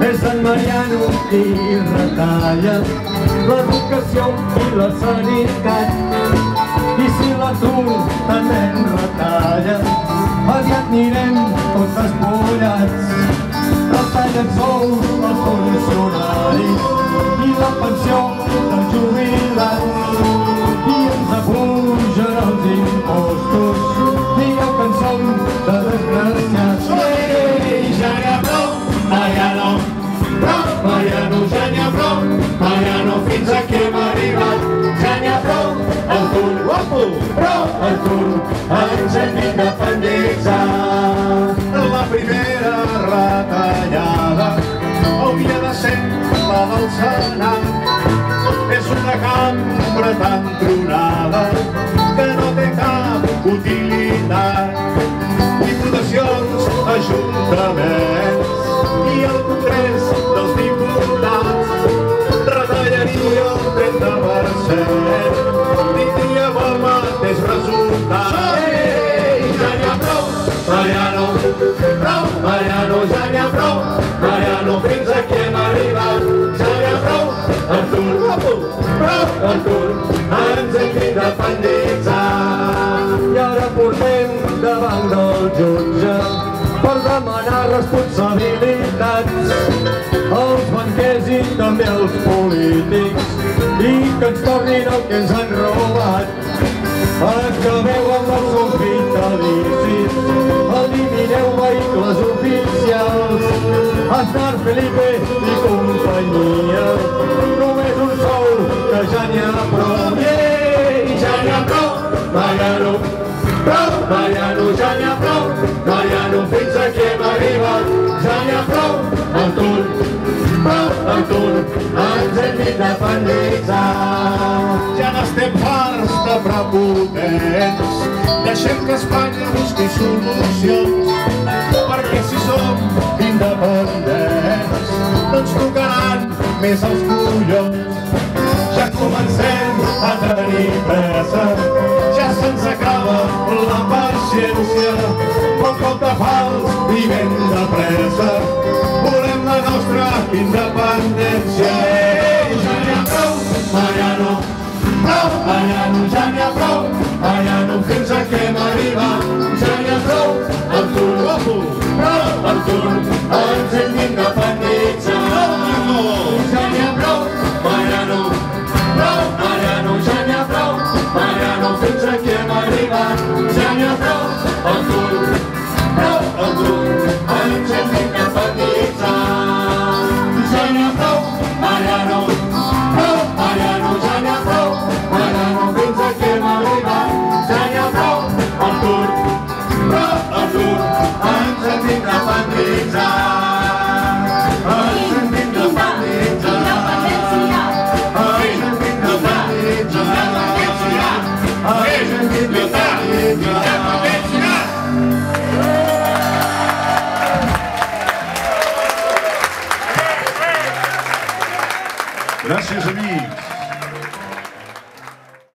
És en Mariano qui retalla l'educació i la sanitat. I si l'atur també en retalla, aviat anirem tots despullats. Retallen sous els funcionaris i la pensió dels jubilats. I ens apugen els impostos, digueu que en som de desgraciats. Ja n'hi ha prou, Mariano, prou, Mariano, ja n'hi ha prou, Mariano, fins aquí hem arribat. Ja n'hi ha prou, el tur, guapo, prou, el tur, ens hem d'independitzar. La primera retallada hauria de ser la del Senat. És una cambra tan tronada que no té cap utilitat. Diputacions, ajuntaments i el Congrés dels Diputats retallaria el 30%, tindríem el mateix resultat. Ja n'hi ha prou, Mariano, prou, Mariano, ja n'hi ha prou, Mariano, fins aquí hem arribat. Ja n'hi ha prou, el tur, prou, el tur, ens hem d'independitzar. I ara portem davant del jutge per demanar responsabilitats als banquers i també als polítics i que ens tornin el que ens han robat. Acabeu amb els sous vitalicis, elimineu vehicles oficials, Aznar, Felipe i companyia, només un sou que ja n'hi ha prou. Ja n'hi ha prou, Mariano, prou, Mariano, ja n'hi ha prou, Mariano, fins aquí hem arribat. Ja n'hi ha prou, el tur, prou, el tur, ens hem d'independitzar. Ja n'estem farts de prepotents, deixem que Espanya busqui solucions, perquè si som independents no ens tocaran més els collons. Ja comencem a tenir pressa, ja se'ns acaba la paciència, un cop de fals i ben de pressa, volem la nostra independència. Ja n'hi ha prou, Mariano, prou, Mariano, ja n'hi ha prou, Mariano, fins aquí hem arribat. Ja n'hi ha prou, el tur, prou, el tur, ens hem d'independitzar. Ja n'hi ha prou, Mariano, prou, Mariano, ja n'hi ha prou, Mariano, fins aquí hem arribat. Ja n'hi ha prou, el tur, prou, el tur, ens hem d'independitzar. Ja n'hi ha prou, Mariano, prou, Mariano, ja n'hi ha prou, Mariano, fins aquí hem arribat. Ja n'hi ha prou, el tur, prou, el tur, ens hem d'independitzar. Gràcies, amic.